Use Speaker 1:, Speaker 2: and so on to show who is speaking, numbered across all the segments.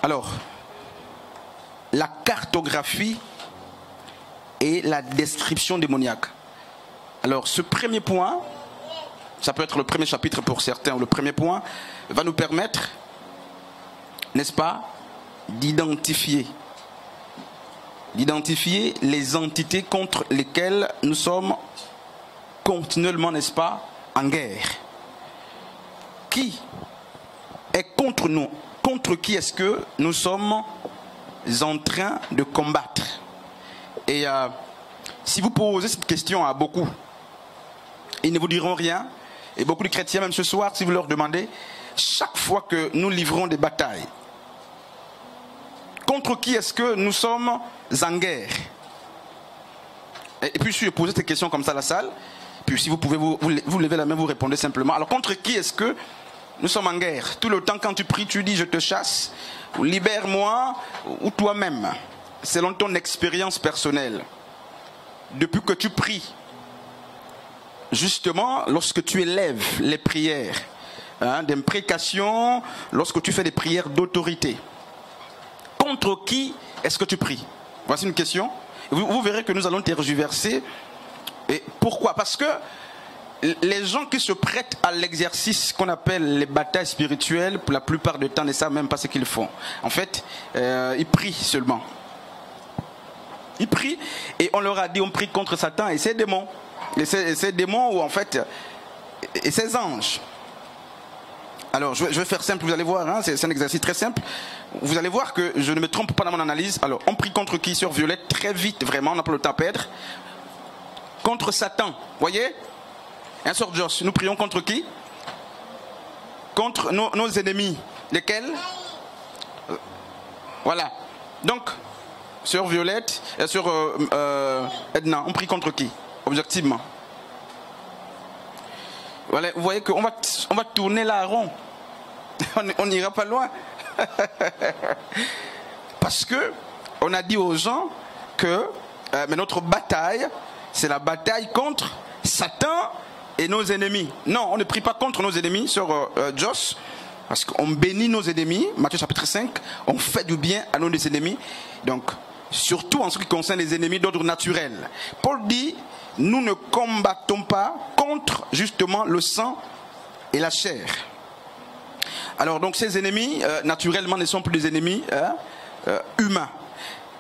Speaker 1: Alors, la cartographie et la description démoniaque. Alors, ce premier point, ça peut être le premier chapitre pour certains, ou le premier point, va nous permettre, n'est-ce pas, d'identifier les entités contre lesquelles nous sommes continuellement, n'est-ce pas, en guerre. Qui est contre nous? Contre qui est-ce que nous sommes en train de combattre? Et si vous posez cette question à beaucoup, ils ne vous diront rien. Et beaucoup de chrétiens, même ce soir, si vous leur demandez, chaque fois que nous livrons des batailles, contre qui est-ce que nous sommes en guerre? Et puis si je pose cette question comme ça à la salle, puis si vous pouvez vous lever la main, vous répondez simplement. Alors contre qui est-ce que nous sommes en guerre? Tout le temps quand tu pries, tu dis je te chasse, ou libère-moi, ou toi-même, selon ton expérience personnelle. Depuis que tu pries, justement, lorsque tu élèves les prières d'imprécation, lorsque tu fais des prières d'autorité, contre qui est-ce que tu pries? Voici une question. Vous verrez que nous allons tergiverser. Et pourquoi? Parce que les gens qui se prêtent à l'exercice qu'on appelle les batailles spirituelles, pour la plupart du temps, ne savent même pas ce qu'ils font. En fait, ils prient seulement. Ils prient et on leur a dit on prie contre Satan et ses démons. Et ces démons ou en fait, et ces anges. Alors je vais faire simple, vous allez voir, hein, c'est un exercice très simple. Vous allez voir que je ne me trompe pas dans mon analyse. Alors on prie contre qui? Sur Violette, très vite, vraiment, on n'a pas le temps à perdre. Contre Satan, voyez? Un sort Joss, nous prions contre qui? Contre nos ennemis. Lesquels? Voilà. Donc, sur Violette, sur Edna, on prie contre qui? Objectivement. Voilà, vous voyez qu'on va tourner là rond. On n'ira pas loin. Parce que on a dit aux gens que mais notre bataille, c'est la bataille contre Satan et nos ennemis. Non, on ne prie pas contre nos ennemis sur Joss, parce qu'on bénit nos ennemis. Matthieu chapitre 5, on fait du bien à nos ennemis. Donc, surtout en ce qui concerne les ennemis d'ordre naturel. Paul dit, nous ne combattons pas contre justement le sang et la chair. Alors donc ces ennemis naturellement ne sont plus des ennemis humains.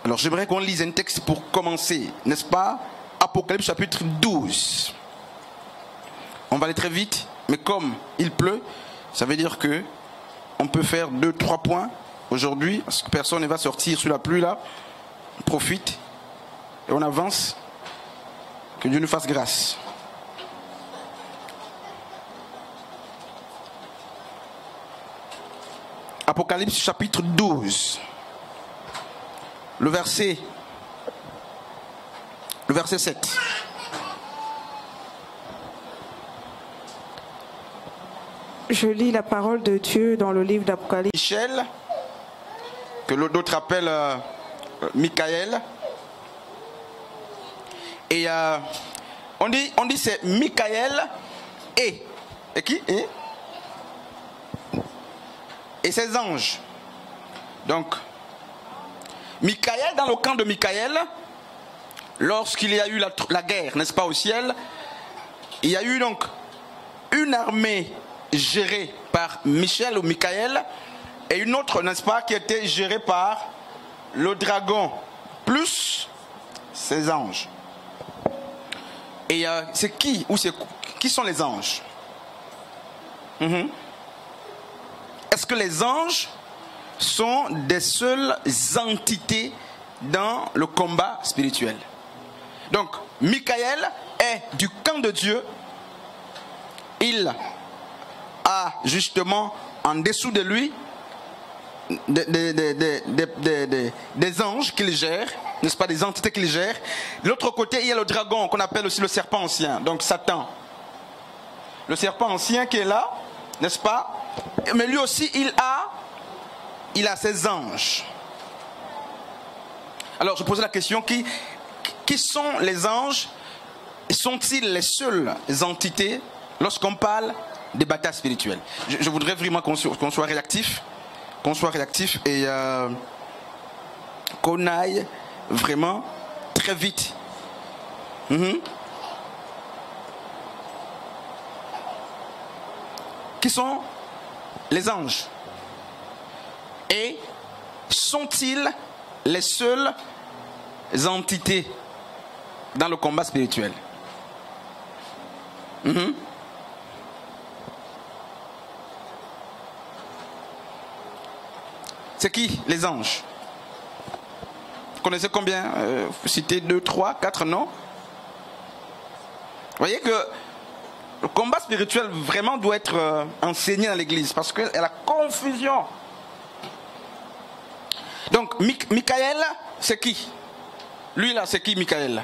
Speaker 1: Alors j'aimerais qu'on lise un texte pour commencer, n'est-ce pas? Apocalypse chapitre 12. On va aller très vite, mais comme il pleut, ça veut dire que on peut faire 2-3 points aujourd'hui, parce que personne ne va sortir sous la pluie là. On profite et on avance. Que Dieu nous fasse grâce. Apocalypse chapitre 12. Le verset 7.
Speaker 2: Je lis la parole de Dieu dans le livre d'Apocalypse.
Speaker 1: Michel, que d'autres appellent Michael. Et on dit c'est Michael et qui? Et ses anges. Donc, Michael, dans le camp de Michael, lorsqu'il y a eu la guerre, n'est-ce pas, au ciel, il y a eu donc une armée gérée par Michel ou Michael et une autre, n'est-ce pas, qui était gérée par le dragon, plus ses anges. Et c'est qui ou c'est qui sont les anges? Est-ce que les anges sont des seules entités dans le combat spirituel? Donc, Michael est du camp de Dieu. Il a justement en dessous de lui des anges qu'il gère, n'est-ce pas, des entités qu'il gère. De l'autre côté, il y a le dragon qu'on appelle aussi le serpent ancien, donc Satan. Le serpent ancien qui est là, n'est-ce pas? Mais lui aussi, il a ses anges. Alors, je posais la question, qui sont les anges? Sont-ils les seules entités lorsqu'on parle des batailles spirituelles? Je voudrais vraiment qu'on soit réactif. qu'on soit réactif et qu'on aille vraiment très vite. Qui sont les anges? Et sont-ils les seules entités dans le combat spirituel? C'est qui les anges? Vous connaissez combien? Vous citez 2, 3, 4 noms. Vous voyez que le combat spirituel vraiment doit être enseigné dans l'église parce qu'il y a la confusion. Donc, Michael, c'est qui? Lui là, c'est qui Michael?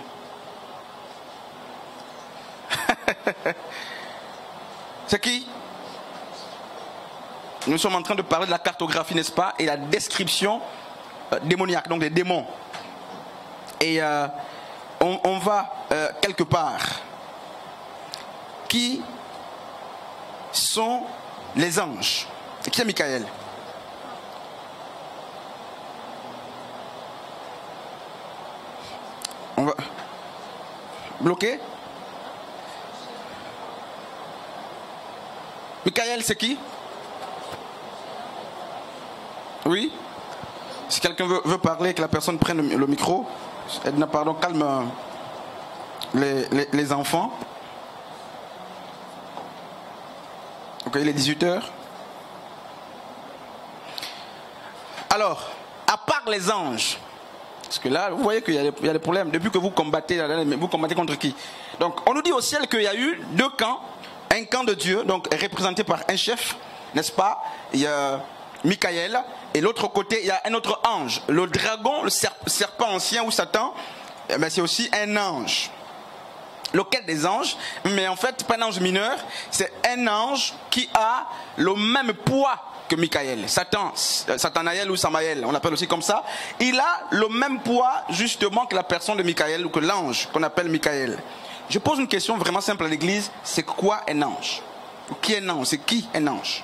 Speaker 1: C'est qui? Nous sommes en train de parler de la cartographie, n'est-ce pas? Et la description démoniaque, donc des démons. Et on va quelque part. Qui sont les anges? Et qui est Michael? On va bloquer. Michael, c'est qui? Oui? Si quelqu'un veut parler, que la personne prenne le micro. Edna, pardon, calme les enfants. Ok, il est 18h. Alors, à part les anges, parce que là, vous voyez qu'il y a des problèmes. Depuis que vous combattez contre qui? Donc, on nous dit au ciel qu'il y a eu deux camps. Un camp de Dieu, donc représenté par un chef, n'est-ce pas? Il y a Michael, et l'autre côté, il y a un autre ange. Le dragon, le serpent ancien ou Satan, c'est aussi un ange. Lequel des anges? Mais en fait, pas un ange mineur, c'est un ange qui a le même poids que Michael. Satanaël ou Samaël, on l'appelle aussi comme ça. Il a le même poids justement que la personne de Michael ou que l'ange qu'on appelle Michael. Je pose une question vraiment simple à l'église, c'est quoi un ange? Qui est un ange? C'est qui un ange?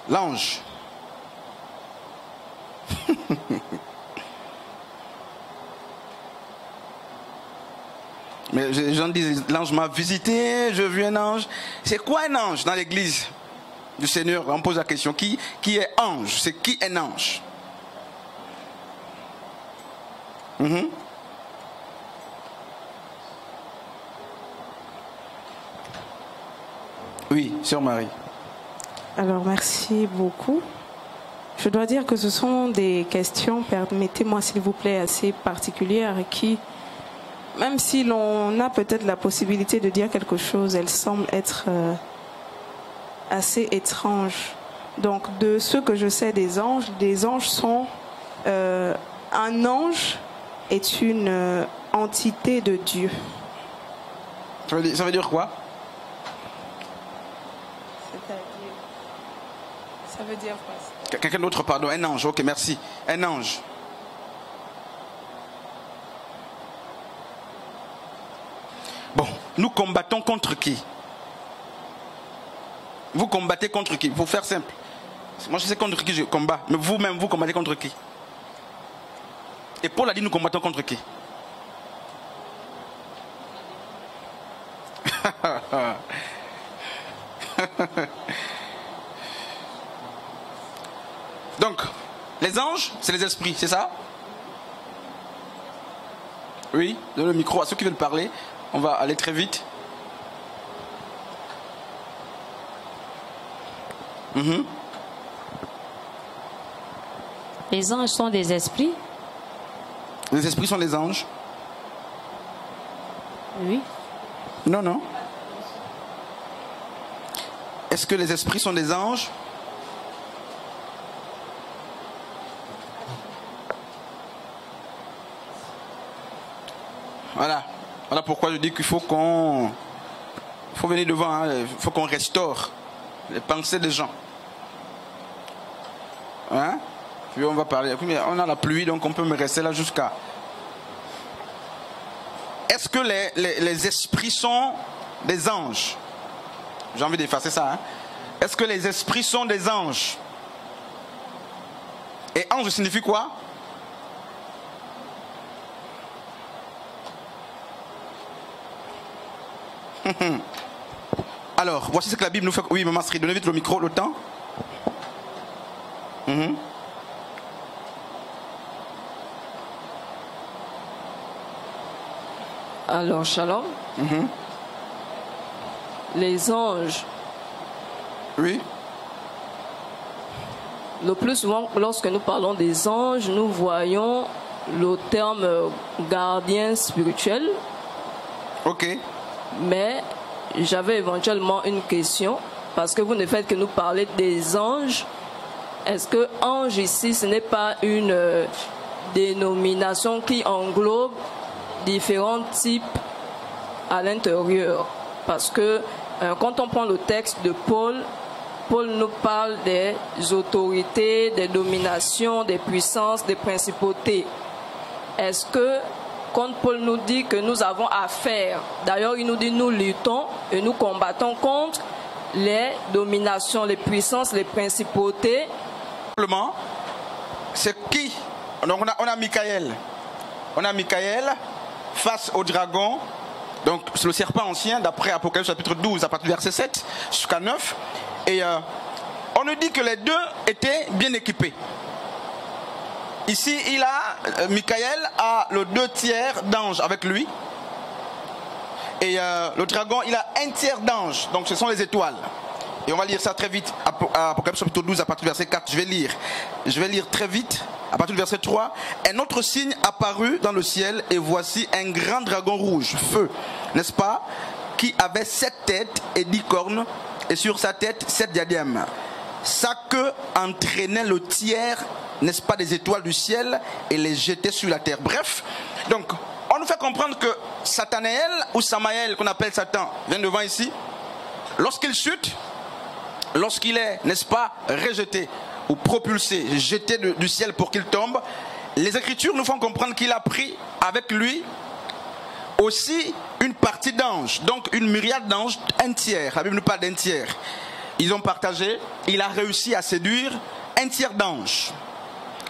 Speaker 1: L'ange. Mais les gens disent, l'ange m'a visité, je vis un ange. C'est quoi un ange dans l'église du Seigneur? On pose la question, qui est ange? C'est qui un ange? Oui, sœur Marie.
Speaker 2: Alors, merci beaucoup. Je dois dire que ce sont des questions, permettez-moi s'il vous plaît, assez particulières qui, même si l'on a peut-être la possibilité de dire quelque chose, elles semblent être assez étranges. Donc, de ce que je sais des anges sont... un ange est une entité de Dieu.
Speaker 1: Ça veut dire quoi?
Speaker 2: Ça veut dire quoi?
Speaker 1: Quelqu'un d'autre, pardon, un ange, ok, merci. Un ange. Bon, nous combattons contre qui? Vous combattez contre qui? Pour faire simple. Moi je sais contre qui je combats, mais vous-même, vous combattez contre qui? Et Paul a dit nous combattons contre qui? Donc, les anges, c'est les esprits, c'est ça? Oui, donne le micro à ceux qui veulent parler. On va aller très vite.
Speaker 3: Les anges sont des esprits?
Speaker 1: Les esprits sont les anges?
Speaker 3: Oui.
Speaker 1: Non, non. Est-ce que les esprits sont des anges? Voilà. Voilà pourquoi je dis qu'il faut qu'on... faut venir devant, hein. Il faut qu'on restaure les pensées des gens. Hein? Puis on va parler. Mais on a la pluie, donc on peut me rester là jusqu'à... Est-ce que les esprits sont des anges? J'ai envie d'effacer ça. Hein? Est-ce que les esprits sont des anges? Et ange signifie quoi? Alors, voici ce que la Bible nous fait. Oui, Maman Sri, donnez vite le micro, le temps.
Speaker 3: Alors, shalom. Les anges.
Speaker 1: Oui.
Speaker 3: Le plus souvent, lorsque nous parlons des anges, nous voyons le terme gardien spirituel.
Speaker 1: Ok.
Speaker 3: Mais j'avais éventuellement une question, parce que vous ne faites que nous parler des anges. Est-ce que ange ici, ce n'est pas une dénomination qui englobe différents types à l'intérieur? Parce que quand on prend le texte de Paul, Paul nous parle des autorités, des dominations, des puissances, des principautés. Est-ce que quand Paul nous dit que nous avons affaire, d'ailleurs il nous dit nous luttons et nous combattons contre les dominations, les puissances, les principautés.
Speaker 1: Simplement, c'est qui? Donc on a Michael. On a Michael face au dragon. Donc c'est le serpent ancien d'après Apocalypse chapitre 12 à partir du verset 7 jusqu'à 9. Et on nous dit que les deux étaient bien équipés. Ici, Michael a le 2 tiers d'anges avec lui. Et le dragon, il a 1 tiers d'anges. Donc ce sont les étoiles. Et on va lire ça très vite. Apocalypse chapitre 12 à partir du verset 4. Je vais lire très vite. À partir du verset 3. Un autre signe apparut dans le ciel. Et voici un grand dragon rouge, feu, n'est-ce pas, qui avait 7 têtes et 10 cornes. Et sur sa tête 7 diadèmes. Sa queue entraînait le tiers, n'est-ce pas, des étoiles du ciel et les jetait sur la terre. Bref, donc on nous fait comprendre que Satanéel ou Samaël, qu'on appelle Satan, vient devant ici. Lorsqu'il chute, lorsqu'il est, n'est-ce pas, rejeté ou propulsé, jeté du ciel pour qu'il tombe, les Écritures nous font comprendre qu'il a pris avec lui aussi une partie d'anges, donc une myriade d'anges, 1 tiers. La Bible nous parle d'1 tiers. Ils ont partagé, il a réussi à séduire 1 tiers d'anges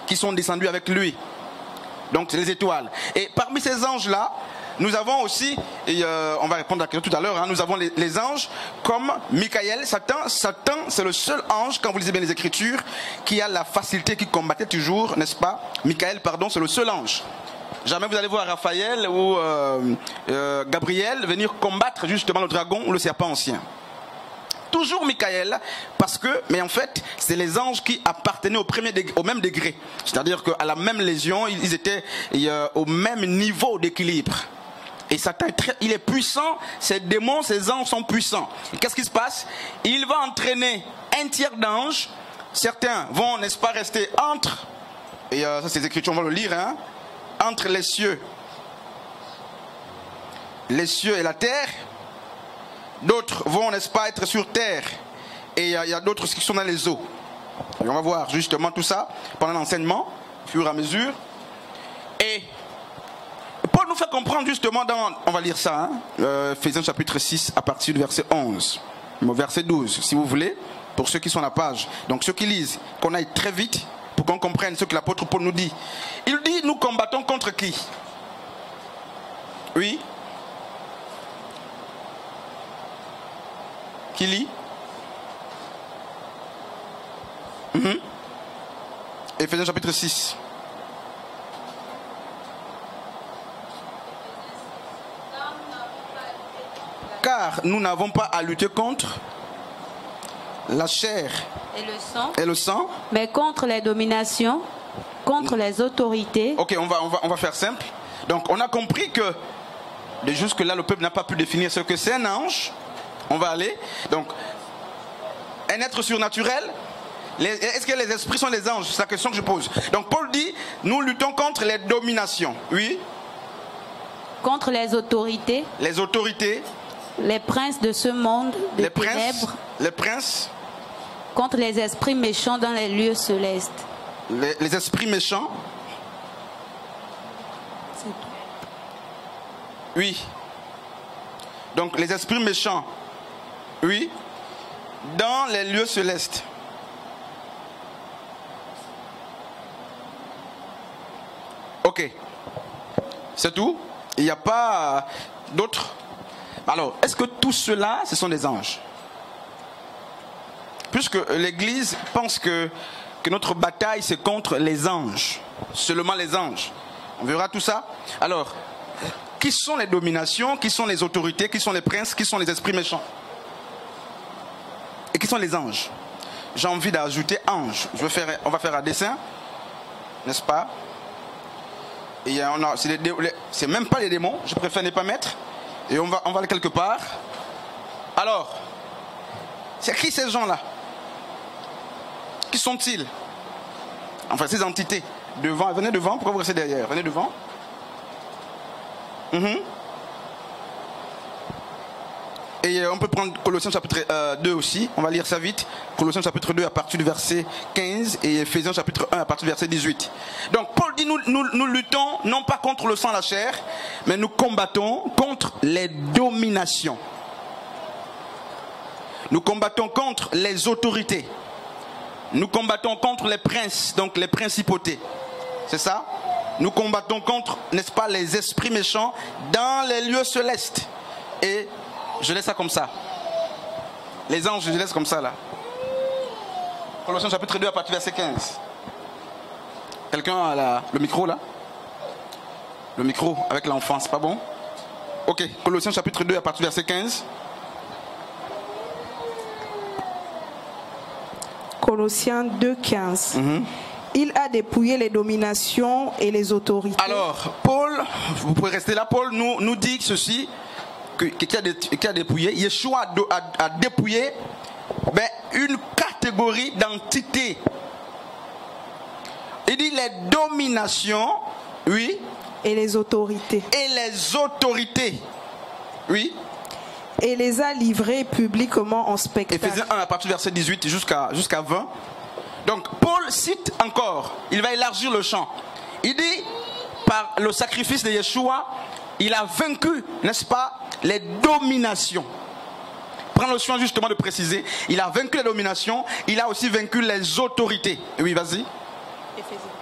Speaker 1: qui sont descendus avec lui. Donc c'est les étoiles. Et parmi ces anges-là, nous avons aussi, et on va répondre à la question tout à l'heure, hein, nous avons les anges comme Michael, Satan. Satan, c'est le seul ange, quand vous lisez bien les Écritures, qui a la facilité, qui combattait toujours, n'est-ce pas? Michael, pardon, c'est le seul ange. Jamais vous allez voir Raphaël ou Gabriel venir combattre justement le dragon ou le serpent ancien. Toujours Michael, parce que, mais en fait, c'est les anges qui appartenaient au même degré. C'est-à-dire qu'à la même légion, ils étaient au même niveau d'équilibre. Et Satan, il est puissant, ces démons, ces anges sont puissants. Et qu'est-ce qui se passe? Il va entraîner 1 tiers d'anges. Certains vont, n'est-ce pas, rester entre, et ça c'est les Écritures, on va le lire, hein, entre les cieux et la terre. D'autres vont, n'est-ce pas, être sur terre. Et il y a d'autres qui sont dans les eaux. Et on va voir justement tout ça pendant l'enseignement, au fur et à mesure. Et Paul nous fait comprendre justement on va lire ça, hein, Ephésiens chapitre 6 à partir du verset 11, au verset 12, si vous voulez, pour ceux qui sont à la page. Donc ceux qui lisent, qu'on aille très vite pour qu'on comprenne ce que l'apôtre Paul nous dit. Il dit, nous combattons contre qui? Oui. Qui lit? Ephésiens chapitre 6. Car nous n'avons pas à lutter contre la chair et le sang,
Speaker 4: mais contre les dominations, contre les autorités.
Speaker 1: Ok, on va faire simple. Donc on a compris que jusque-là le peuple n'a pas pu définir ce que c'est un ange. On va aller. Donc, un être surnaturel. Est-ce que les esprits sont des anges? C'est la question que je pose. Donc, Paul dit, nous luttons contre les dominations. Oui.
Speaker 4: Contre les autorités.
Speaker 1: Les autorités.
Speaker 4: Les princes de ce monde, des ténèbres.
Speaker 1: Les princes.
Speaker 4: Contre les esprits méchants dans les lieux célestes.
Speaker 1: les esprits méchants. Oui. Donc les esprits méchants. Oui. Dans les lieux célestes. Ok. C'est tout? Il n'y a pas d'autres? Alors, est-ce que tout cela, ce sont des anges? Puisque l'Église pense que notre bataille, c'est contre les anges. Seulement les anges. On verra tout ça. Alors, qui sont les dominations? Qui sont les autorités? Qui sont les princes? Qui sont les esprits méchants? Et qui sont les anges? J'ai envie d'ajouter ange. On va faire un dessin. N'est-ce pas? C'est même pas les démons. Je préfère ne pas mettre. Et on va aller quelque part. Alors, c'est qui ces gens-là? Qui sont-ils? Enfin, ces entités. Devant, venez devant. Pourquoi vous restez derrière? Venez devant. Et on peut prendre Colossiens chapitre 2 aussi. On va lire ça vite. Colossiens chapitre 2 à partir du verset 15 et Ephésiens chapitre 1 à partir du verset 18. Donc Paul dit nous luttons non pas contre le sang et la chair, mais nous combattons contre les dominations. Nous combattons contre les autorités. Nous combattons contre les princes, donc les principautés. C'est ça? Nous combattons contre, n'est-ce pas, les esprits méchants dans les lieux célestes. Et je laisse ça comme ça. Les anges, je laisse comme ça là. Colossiens chapitre 2 à partir du verset 15. Quelqu'un a le micro là? Le micro avec l'enfant, c'est pas bon? Ok, Colossiens chapitre 2 à partir du verset 15.
Speaker 2: Colossiens 2, 15. Il a dépouillé les dominations et les autorités.
Speaker 1: Alors, Paul, vous pouvez rester là, Paul nous dit ceci, qui a dépouillé. Yeshua a dépouillé une catégorie d'entités. Il dit les dominations, oui.
Speaker 2: Et les autorités.
Speaker 1: Et les autorités, oui.
Speaker 2: Et les a livrés publiquement en spectacle.
Speaker 1: Éphésiens 1 à partir du verset 18 jusqu'à 20. Donc Paul cite encore, il va élargir le champ. Il dit, par le sacrifice de Yeshua, il a vaincu, n'est-ce pas, les dominations. Prends le soin justement de préciser, il a vaincu les dominations, il a aussi vaincu les autorités. Oui, vas-y.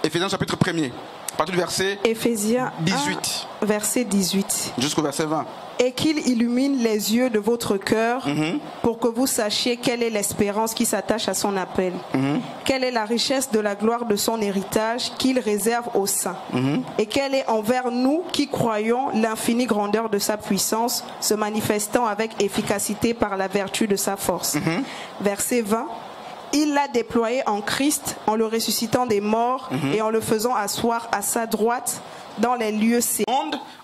Speaker 1: Éphésiens chapitre 1er, à partir du verset
Speaker 2: Éphésiens
Speaker 1: 18.
Speaker 2: 1, verset 18.
Speaker 1: Jusqu'au verset 20.
Speaker 2: Et qu'il illumine les yeux de votre cœur pour que vous sachiez quelle est l'espérance qui s'attache à son appel. Quelle est la richesse de la gloire de son héritage qu'il réserve aux saints. Et quelle est envers nous qui croyons l'infinie grandeur de sa puissance se manifestant avec efficacité par la vertu de sa force. Verset 20. Il l'a déployé en Christ en le ressuscitant des morts et en le faisant asseoir à sa droite dans les lieux célestes.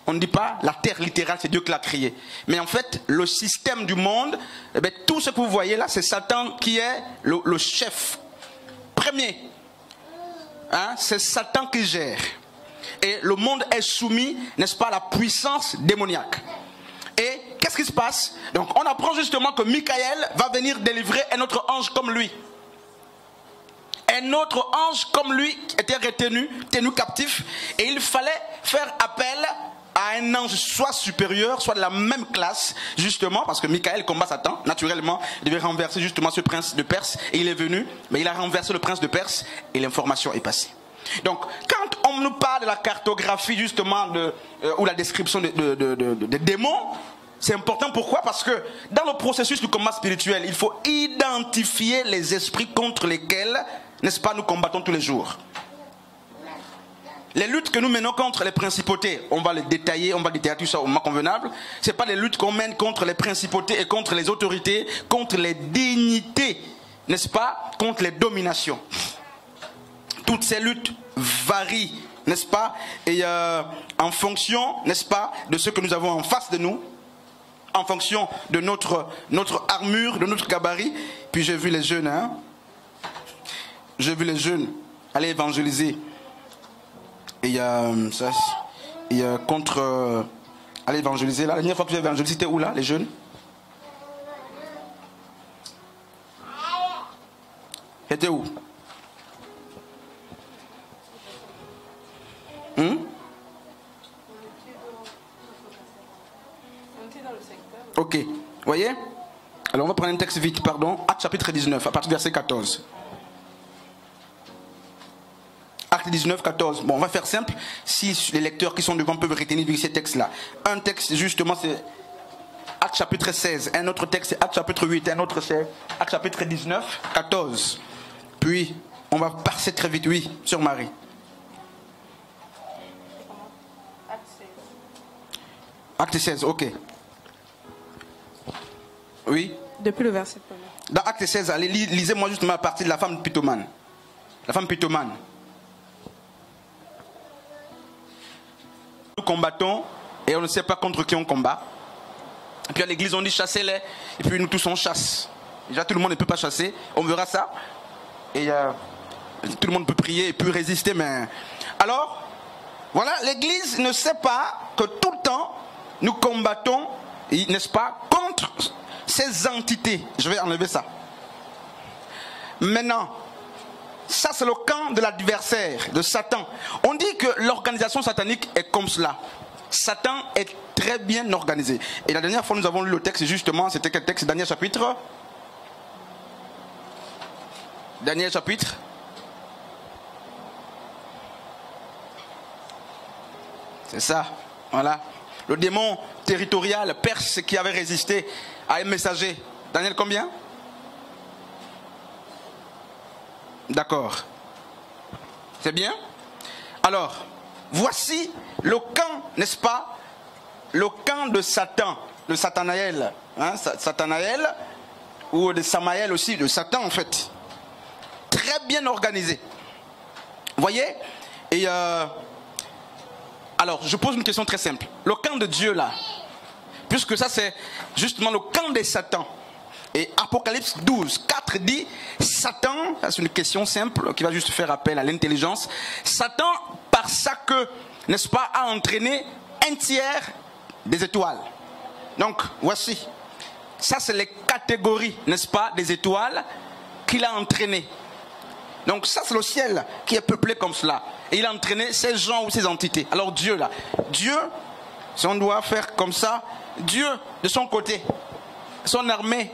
Speaker 1: On ne dit pas la terre littérale, c'est Dieu qui l'a créée. Mais en fait, le système du monde, tout ce que vous voyez là, c'est Satan qui est le chef premier. C'est Satan qui gère. Et le monde est soumis, n'est-ce pas, à la puissance démoniaque. Et qu'est-ce qui se passe? Donc on apprend justement que Michael va venir délivrer un autre ange comme lui. Un autre ange comme lui était retenu, tenu captif. Et il fallait faire appel à un ange soit supérieur, soit de la même classe, justement, parce que Michael combat Satan, naturellement, il devait renverser justement ce prince de Perse, et il est venu, mais il a renversé le prince de Perse, et l'information est passée. Donc, quand on nous parle de la cartographie, justement, ou la description des démons, c'est important, pourquoi? Parce que dans le processus du combat spirituel, il faut identifier les esprits contre lesquels, n'est-ce pas, nous combattons tous les jours. Les luttes que nous menons contre les principautés, on va les détailler, tout ça au moment convenable. Ce n'est pas les luttes qu'on mène contre les principautés et contre les autorités, contre les dignités, n'est-ce pas, contre les dominations. Toutes ces luttes varient, n'est-ce pas, et en fonction, n'est-ce pas, de ce que nous avons en face de nous, en fonction de notre armure, de notre gabarit. Puis j'ai vu les jeunes, aller évangéliser. Et il y a contre aller évangéliser. La dernière fois que j'ai évangélisé, c'était où là, les jeunes? C'était où? Ok. Vous voyez? Alors on va prendre un texte vite, pardon. Acte chapitre 19, à partir du verset 14. Acte 19, 14. Bon, on va faire simple. Si les lecteurs qui sont devant peuvent retenir ces textes-là. Un texte, justement, c'est Acte chapitre 16. Un autre texte, c'est Acte chapitre 8. Un autre, c'est Acte chapitre 19, 14. Puis, on va passer très vite, oui, sur Marie. Acte 16, ok. Oui.
Speaker 2: Depuis le verset 1er.
Speaker 1: Dans Acte 16, allez, lisez-moi justement à partir de la femme pythomane. La femme pythomane. Nous combattons et on ne sait pas contre qui on combat. Et puis à l'église on dit chassez-les. Et puis nous tous on chasse. Déjà tout le monde ne peut pas chasser. On verra ça. Et tout le monde peut prier et peut résister. Mais alors, voilà, l'église ne sait pas que tout le temps nous combattons, n'est-ce pas, contre ces entités. Je vais enlever ça. Maintenant, ça c'est le camp de l'adversaire, de Satan. On dit que l'organisation satanique est comme cela. Satan est très bien organisé. Et la dernière fois nous avons lu le texte justement, c'était quel texte? Daniel chapitre. Daniel chapitre. C'est ça, voilà. Le démon territorial perse qui avait résisté à un messager. Daniel combien? D'accord. C'est bien? Alors, voici le camp, n'est-ce pas? Le camp de Satan, de Sathanaël. Hein, Sathanaël, ou de Samaël aussi, de Satan en fait. Très bien organisé. Vous voyez? Et alors, je pose une question très simple. Le camp de Dieu là, puisque ça c'est justement le camp des Satans. Et Apocalypse 12, 4 dit, Satan, c'est une question simple qui va juste faire appel à l'intelligence. Satan, par ça que, n'est-ce pas, a entraîné un tiers des étoiles. Donc, voici. Ça, c'est les catégories, n'est-ce pas, des étoiles qu'il a entraînées. Donc, ça, c'est le ciel qui est peuplé comme cela. Et il a entraîné ces gens ou ces entités. Alors, Dieu, là, Dieu, si on doit faire comme ça, Dieu, de son côté, son armée,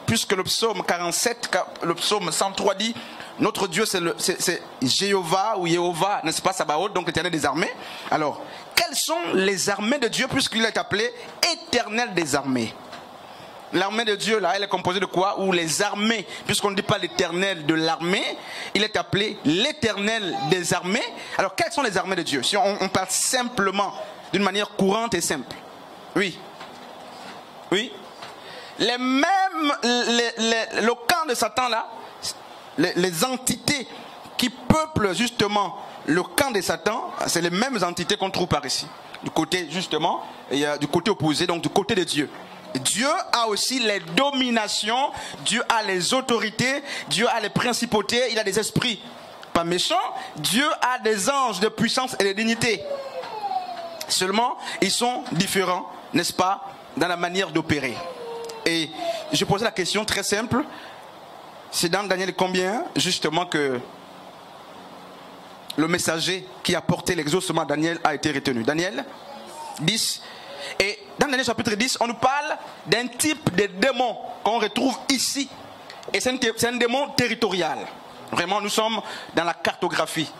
Speaker 1: puisque le psaume 47, le psaume 103 dit, notre Dieu c'est Jéhovah ou Jéhovah, n'est-ce pas, Sabaoth, donc l'éternel des armées. Alors, quelles sont les armées de Dieu, puisqu'il est appelé éternel des armées? L'armée de Dieu, là, elle est composée de quoi? Ou les armées, puisqu'on ne dit pas l'éternel de l'armée, il est appelé l'éternel des armées. Alors, quelles sont les armées de Dieu? Si on parle simplement, d'une manière courante et simple. Oui. Oui. Les mêmes, le camp de Satan là, les entités qui peuplent justement le camp de Satan, c'est les mêmes entités qu'on trouve par ici. Du côté justement, et du côté opposé, donc du côté de Dieu. Dieu a aussi les dominations, Dieu a les autorités, Dieu a les principautés, il a des esprits pas méchants, Dieu a des anges de puissance et de dignité. Seulement, ils sont différents, n'est-ce pas, dans la manière d'opérer. Et je posais la question très simple. C'est dans Daniel combien, justement, que le messager qui a porté l'exaucement à Daniel a été retenu? Daniel 10. Et dans Daniel chapitre 10, on nous parle d'un type de démon qu'on retrouve ici. Et c'est un démon territorial. Vraiment, nous sommes dans la cartographie,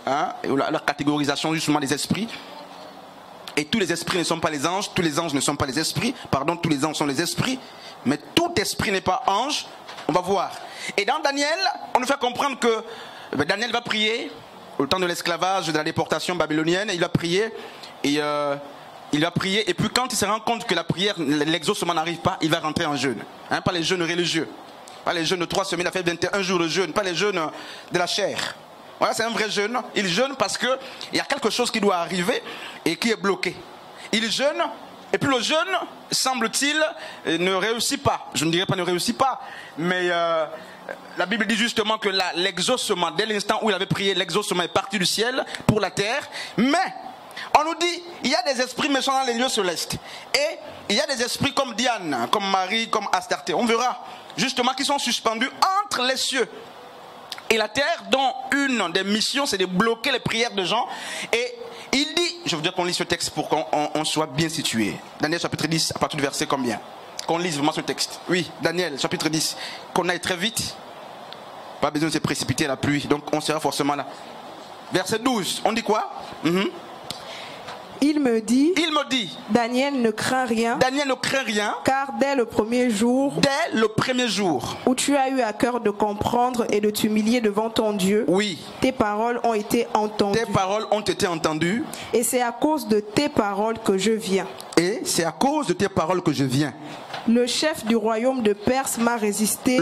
Speaker 1: hein, la catégorisation justement des esprits. Et tous les esprits ne sont pas les anges, tous les anges ne sont pas les esprits, pardon, tous les anges sont les esprits, mais tout esprit n'est pas ange, on va voir. Et dans Daniel, on nous fait comprendre que Daniel va prier, au temps de l'esclavage, de la déportation babylonienne, il va prier, et et puis quand il se rend compte que la prière, l'exaucement n'arrive pas, il va rentrer en jeûne. Hein, pas les jeûnes religieux, pas les jeûnes de 3 semaines, il a fait 21 jours de jeûne, pas les jeûnes de la chair. Voilà, c'est un vrai jeûne. Il jeûne parce qu'il y a quelque chose qui doit arriver et qui est bloqué. Il jeûne, et puis le jeûne, semble-t-il, ne réussit pas. Je ne dirais pas ne réussit pas, mais la Bible dit justement que l'exaucement, dès l'instant où il avait prié, l'exaucement est parti du ciel pour la terre. Mais on nous dit, il y a des esprits méchants dans les lieux célestes. Et il y a des esprits comme Diane, comme Marie, comme Astarté. On verra justement qui sont suspendus entre les cieux et la terre, dont une des missions c'est de bloquer les prières de gens. Et il dit, je veux dire qu'on lit ce texte pour qu'on soit bien situé. Daniel chapitre 10, à partir du verset combien? qu'on lise vraiment ce texte. Oui, Daniel, chapitre 10. Qu'on aille très vite. Pas besoin de se précipiter à la pluie. Donc on sera forcément là. Verset 12. On dit quoi?
Speaker 2: Il me dit,
Speaker 1: Daniel
Speaker 2: ne crains rien,
Speaker 1: car
Speaker 2: dès le premier jour
Speaker 1: où
Speaker 2: tu as eu à cœur de comprendre et de t'humilier devant ton Dieu,
Speaker 1: oui,
Speaker 2: tes paroles ont été entendues. Et c'est à cause de tes paroles que je viens. Le chef du royaume de Perse m'a résisté.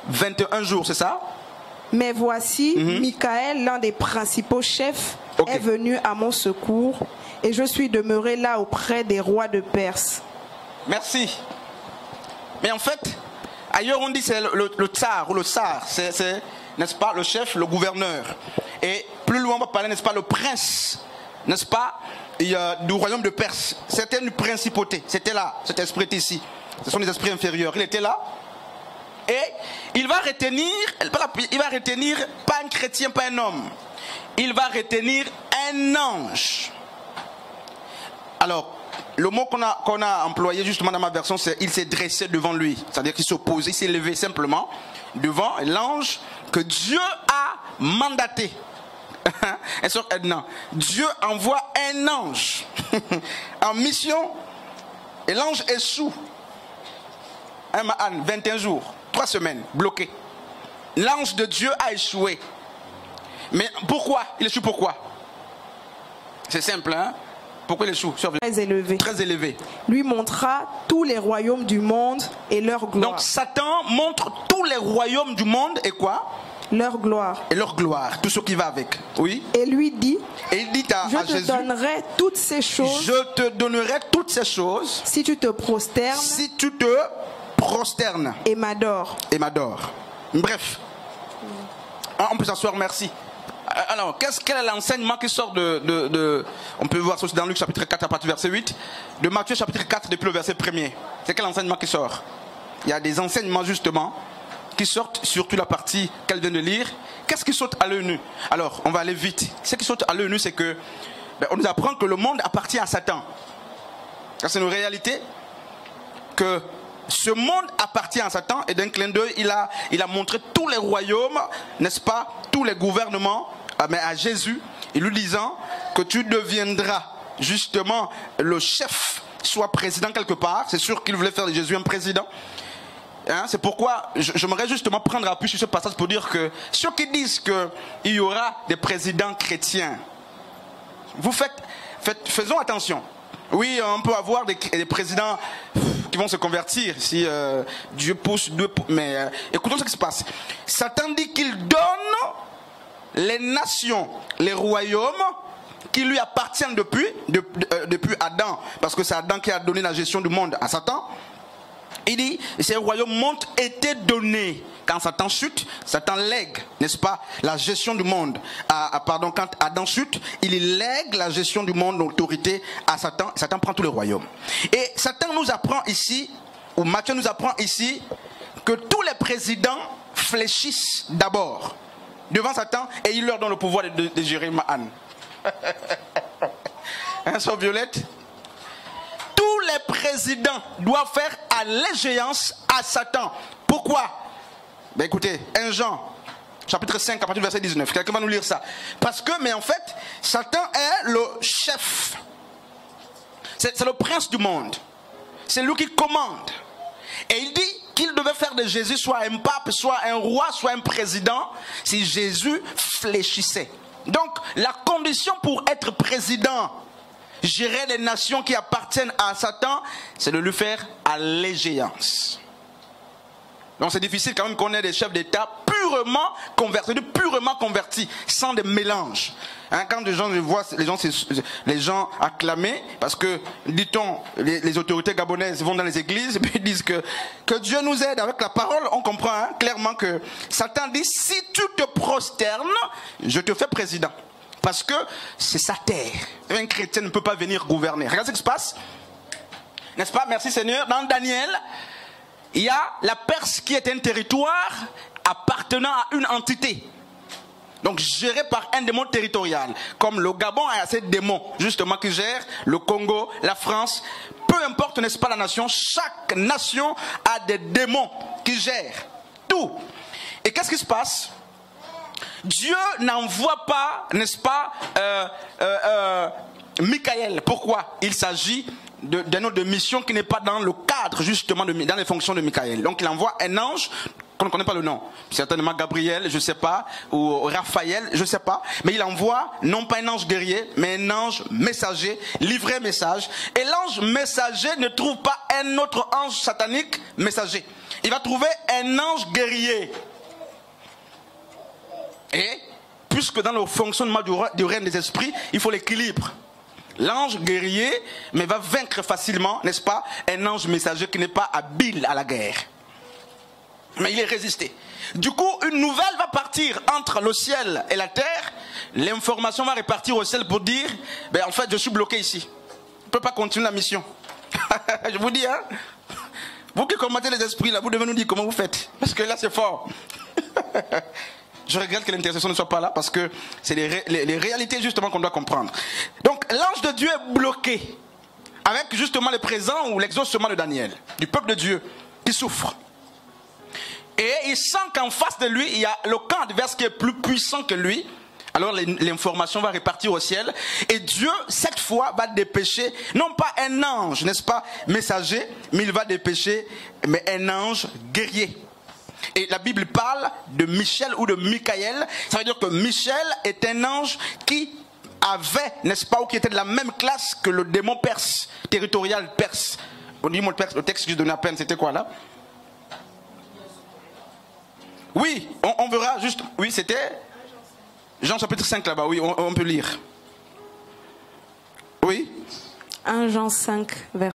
Speaker 1: 21 jours, c'est ça?
Speaker 2: Mais voici, Michael, l'un des principaux chefs, est venu à mon secours et je suis demeuré là auprès des rois de Perse.
Speaker 1: Merci. Mais en fait, ailleurs on dit c'est le tsar ou le tsar, c'est n'est-ce pas, le chef, le gouverneur. Et plus loin on va parler, n'est-ce pas, le prince, n'est-ce pas, du royaume de Perse. C'était une principauté, c'était là, cet esprit ici. Ce sont des esprits inférieurs, il était là. Et il va retenir pas un chrétien, pas un homme. Il va retenir un ange. Alors, le mot qu'on a employé justement dans ma version, c'est il s'est dressé devant lui. C'est-à-dire qu'il s'oppose, il s'est levé simplement devant l'ange que Dieu a mandaté. Dieu envoie un ange en mission et l'ange échoue. 21 jours. 3 semaines, bloqué. L'ange de Dieu a échoué. Mais pourquoi? Il échoue pourquoi? C'est simple, hein? Pourquoi il échoue? Très élevé.
Speaker 2: Lui montra tous les royaumes du monde et leur gloire.
Speaker 1: Donc Satan montre tous les royaumes du monde et quoi?
Speaker 2: Leur gloire.
Speaker 1: Et leur gloire, tout ce qui va avec. Oui.
Speaker 2: Et lui dit,
Speaker 1: il dit à Jésus,
Speaker 2: je te donnerai toutes ces choses.
Speaker 1: Je te donnerai toutes ces choses.
Speaker 2: Si tu te prosternes.
Speaker 1: Si tu te prosterne
Speaker 2: et m'adore.
Speaker 1: Bref, on peut s'asseoir, merci. Alors, quel est l'enseignement qui sort on peut voir ça aussi dans Luc chapitre 4 à partir du verset 8, de Matthieu chapitre 4 depuis le verset 1er. C'est quel enseignement qui sort? Il y a des enseignements justement qui sortent, surtout la partie qu'elle vient de lire. Qu'est-ce qui saute à l'œil nu? Alors, on va aller vite. Ce qui saute à l'œil nu, c'est que on nous apprend que le monde appartient à Satan. C'est une réalité que ce monde appartient à Satan et d'un clin d'œil, il a montré tous les royaumes, n'est-ce pas, tous les gouvernements, mais à Jésus, et lui disant que tu deviendras justement le chef, soit président quelque part. C'est sûr qu'il voulait faire de Jésus un président. Hein, c'est pourquoi j'aimerais justement prendre appui sur ce passage pour dire que ceux qui disent qu'il y aura des présidents chrétiens, faisons attention. Oui, on peut avoir des présidents qui vont se convertir si Dieu pousse, mais écoutons ce qui se passe. Satan dit qu'il donne les nations, les royaumes qui lui appartiennent depuis Adam, parce que c'est Adam qui a donné la gestion du monde à Satan. Il dit, ces royaumes m'ont été donnés. Quand Satan chute, Satan lègue, n'est-ce pas, la gestion du monde. Quand Adam chute, il lègue la gestion du monde, l'autorité à Satan. Satan prend tous les royaumes. Et Satan nous apprend ici, ou Matthieu nous apprend ici, que tous les présidents fléchissent d'abord devant Satan et il leur donne le pouvoir de gérer Ma'an. Hein, sur Violette? Tous les présidents doivent faire allégeance à Satan. Pourquoi? Ben écoutez, 1 Jean, chapitre 5, à partir du verset 19. Quelqu'un va nous lire ça. Parce que, mais en fait, Satan est le chef. C'est le prince du monde. C'est lui qui commande. Et il dit qu'il devait faire de Jésus soit un pape, soit un roi, soit un président, si Jésus fléchissait. Donc, la condition pour être président, gérer les nations qui appartiennent à Satan, c'est de lui faire allégeance. Donc c'est difficile quand même qu'on ait des chefs d'État purement convertis, sans des mélanges. Hein, quand je vois les gens acclamer, parce que, dit-on, les autorités gabonaises vont dans les églises et puis ils disent que Dieu nous aide avec la parole, on comprend clairement que Satan dit, si tu te prosternes, je te fais président. Parce que c'est sa terre. Un chrétien ne peut pas venir gouverner. Regarde ce qui se passe. N'est-ce pas? Merci Seigneur. Dans Daniel, il y a la Perse qui est un territoire appartenant à une entité. Donc géré par un démon territorial. Comme le Gabon a assez de démons, justement, qui gèrent le Congo, la France. Peu importe, n'est-ce pas, la nation, chaque nation a des démons qui gèrent tout. Et qu'est-ce qui se passe? Dieu n'envoie pas, n'est-ce pas, Michael. Pourquoi? Il s'agit d'un autre de mission qui n'est pas dans le cadre, justement, dans les fonctions de Michael. Donc il envoie un ange qu'on ne connaît pas le nom, certainement Gabriel, je ne sais pas, ou Raphaël, je ne sais pas, mais il envoie non pas un ange guerrier, mais un ange messager, livré message. Et l'ange messager ne trouve pas un autre ange satanique messager. Il va trouver un ange guerrier. Et puisque dans le fonctionnement du règne des esprits, il faut l'équilibre. L'ange guerrier, mais va vaincre facilement, n'est-ce pas, un ange messager qui n'est pas habile à la guerre. Mais il est résisté. Du coup, une nouvelle va partir entre le ciel et la terre. L'information va repartir au ciel pour dire, ben en fait, je suis bloqué ici. Je ne peux pas continuer la mission. Je vous dis, hein. Vous qui combattez les esprits, là, vous devez nous dire comment vous faites. Parce que là, c'est fort. Je regrette que l'intercession ne soit pas là, parce que c'est les réalités, justement, qu'on doit comprendre. Donc, l'ange de Dieu est bloqué. Avec, justement, le présent ou l'exaucement de Daniel, du peuple de Dieu, qui souffre. Et il sent qu'en face de lui, il y a le camp adverse qui est plus puissant que lui. Alors l'information va repartir au ciel. Et Dieu, cette fois, va dépêcher, non pas un ange, n'est-ce pas, messager, mais il va dépêcher un ange guerrier. Et la Bible parle de Michel ou de Michael. Ça veut dire que Michel est un ange qui avait, n'est-ce pas, ou qui était de la même classe que le démon perse, territorial perse. Dis-moi le texte que je donnais à peine, c'était quoi là? Oui, on verra juste. Oui, c'était Jean chapitre 5 là-bas. Oui, on peut lire. Oui.
Speaker 2: 1 Jean 5, vers